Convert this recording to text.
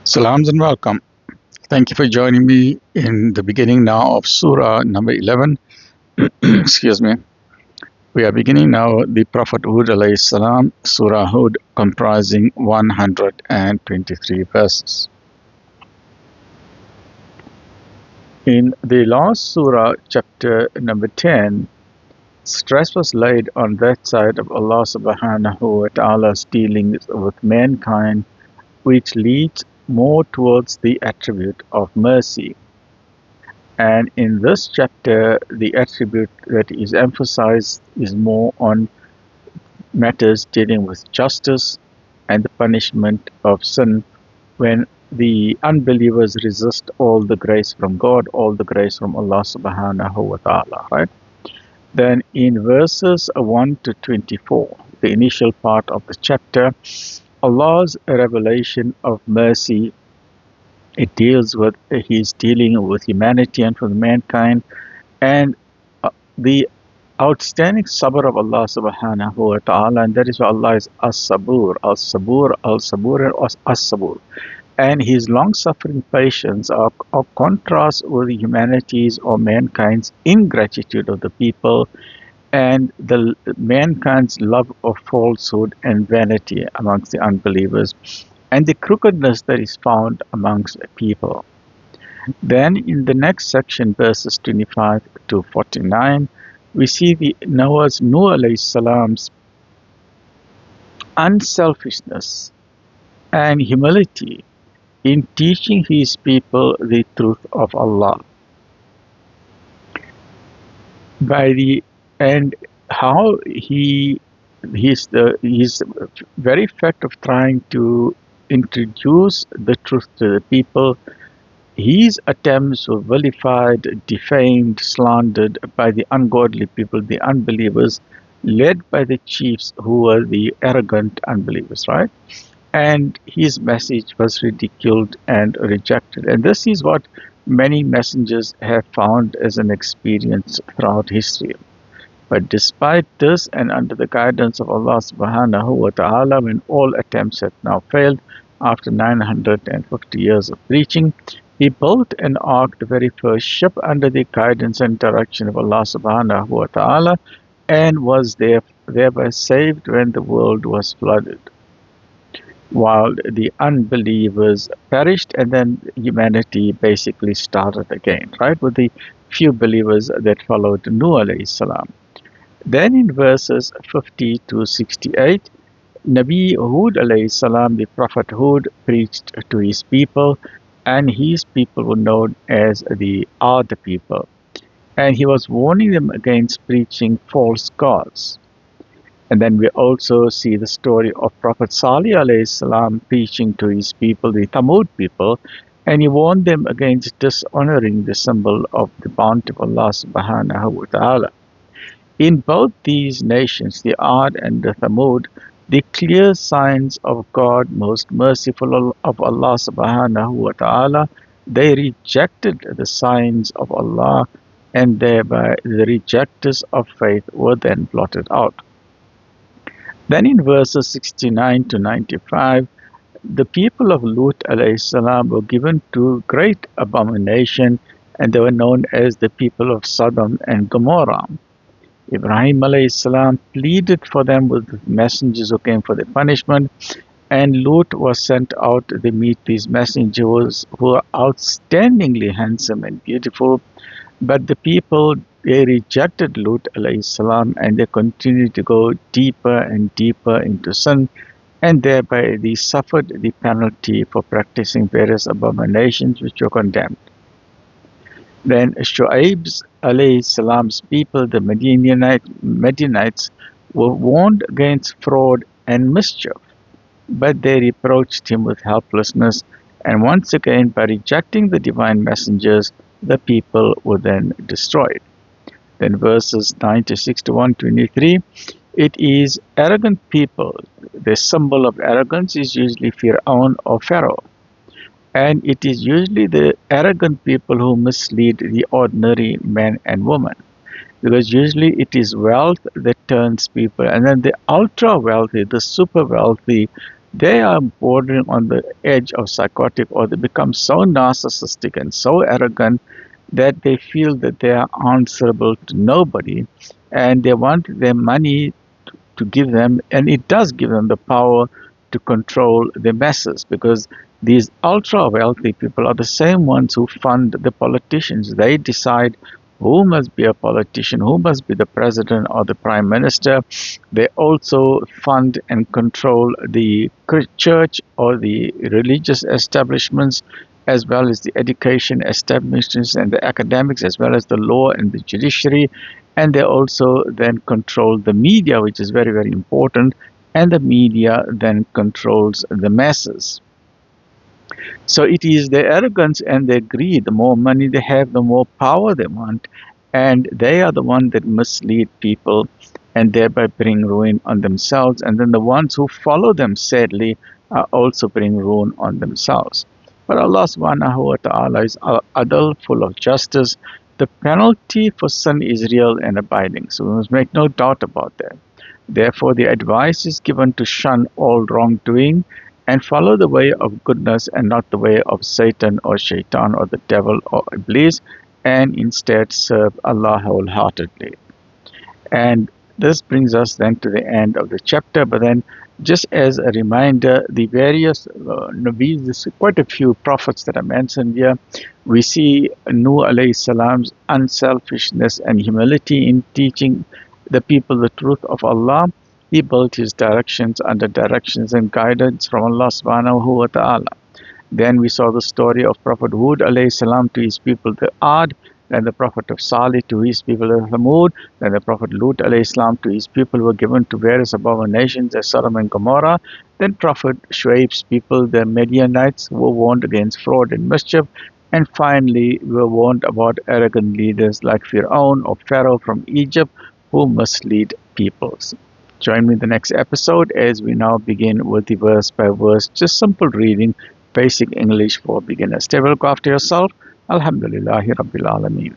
Salams and welcome. Thank you for joining me in the beginning now of Surah number 11. Excuse me. We are beginning now the Prophet Hud alayhi salam, Surah Hud, comprising 123 verses. In the last Surah, chapter number 10, stress was laid on that side of Allah subhanahu wa ta'ala's dealings with mankind, which leads more towards the attribute of mercy. And in this chapter, the attribute that is emphasized is more on matters dealing with justice and the punishment of sin when the unbelievers resist all the grace from God, all the grace from Allah subhanahu wa ta'ala, right? Then in verses 1 to 24, the initial part of the chapter, Allah's revelation of mercy, it deals with He's dealing with humanity and with mankind, and the outstanding sabr of Allah subhanahu wa ta'ala, and that is why Allah is as-sabur, al-sabur, al-sabur, and as-sabur. And His long-suffering patience are contrast with humanity's or mankind's ingratitude of the people and the mankind's love of falsehood and vanity amongst the unbelievers, and the crookedness that is found amongst people. Then in the next section, verses 25 to 49, we see the Nuh alayhi salam's unselfishness and humility in teaching his people the truth of Allah. And how his very fact of trying to introduce the truth to the people, his attempts were vilified, defamed, slandered by the ungodly people, the unbelievers, led by the chiefs who were the arrogant unbelievers, right? And his message was ridiculed and rejected. And this is what many messengers have found as an experience throughout history. But despite this, and under the guidance of Allah subhanahu wa ta'ala, when all attempts had now failed, after 950 years of preaching, He built and ark, the very first ship, under the guidance and direction of Allah subhanahu wa ta'ala, and was thereby saved when the world was flooded, while the unbelievers perished, and then humanity basically started again, right, with the few believers that followed Nuh alayhi salam. Then in verses 50 to 68, Nabi Hud alayhi salam, the Prophet Hud, preached to his people, and his people were known as the Ad people. And he was warning them against preaching false gods. And then we also see the story of Prophet Salih alayhi salam preaching to his people, the Thamud people, and he warned them against dishonoring the symbol of the bounty of Allah subhanahu wa ta'ala. In both these nations, the Ad and the Thamud, the clear signs of God, most merciful of Allah subhanahu wa ta'ala, they rejected the signs of Allah, and thereby the rejectors of faith were then blotted out. Then in verses 69 to 95, the people of Lut alayhi salam were given to great abomination, and they were known as the people of Sodom and Gomorrah. Ibrahim alayhi salam pleaded for them with the messengers who came for the punishment, and Lut was sent out to meet these messengers who were outstandingly handsome and beautiful. But the people, they rejected Lut alayhi salam, and they continued to go deeper and deeper into sin, and thereby they suffered the penalty for practicing various abominations which were condemned. Then Shu'aib's alayhi salam's people, the Midianites, were warned against fraud and mischief, but they reproached him with helplessness, and once again, by rejecting the divine messengers, the people were then destroyed. Then verses 96 to 123, it is arrogant people. The symbol of arrogance is usually Fir'aun or Pharaoh. And it is usually the arrogant people who mislead the ordinary man and woman. Because usually it is wealth that turns people. And then the ultra wealthy, the super wealthy, they are bordering on the edge of psychotic, or they become so narcissistic and so arrogant that they feel that they are answerable to nobody, and they want their money to give them, and it does give them the power to control the masses, because these ultra wealthy people are the same ones who fund the politicians. They decide who must be a politician, who must be the president or the prime minister. They also fund and control the church or the religious establishments, as well as the education establishments and the academics, as well as the law and the judiciary. And they also then control the media, which is very, very important, and the media then controls the masses. So it is their arrogance and their greed. The more money they have, the more power they want, and they are the ones that mislead people and thereby bring ruin on themselves. And then the ones who follow them, sadly, also bring ruin on themselves. But Allah subhanahu wa ta'ala is adl, full of justice. The penalty for sin is real and abiding, so we must make no doubt about that. Therefore, the advice is given to shun all wrongdoing and follow the way of goodness and not the way of Satan or Shaitan or the devil or Iblis, and instead serve Allah wholeheartedly. And this brings us then to the end of the chapter. But then, just as a reminder, the various Nabis, there's quite a few prophets that are mentioned here. We see Nuh alayhi salam's unselfishness and humility in teaching the people the truth of Allah. He built his directions under directions and guidance from Allah subhanahu wa ta'ala. Then we saw the story of Prophet Hud alayhi salam to his people, the Ad, then the Prophet of Salih to his people, the Thamud, then the Prophet Lut alayhi salam to his people were given to various abominations as Sodom and Gomorrah. Then Prophet Shuaib's people, the Midianites, were warned against fraud and mischief. And finally, we were warned about arrogant leaders like Fir'aun or Pharaoh from Egypt who mislead peoples. Join me in the next episode as we now begin with the verse by verse, just simple reading, basic English for beginners. Stay well, look after yourself. Alhamdulillahi Rabbil Alameen.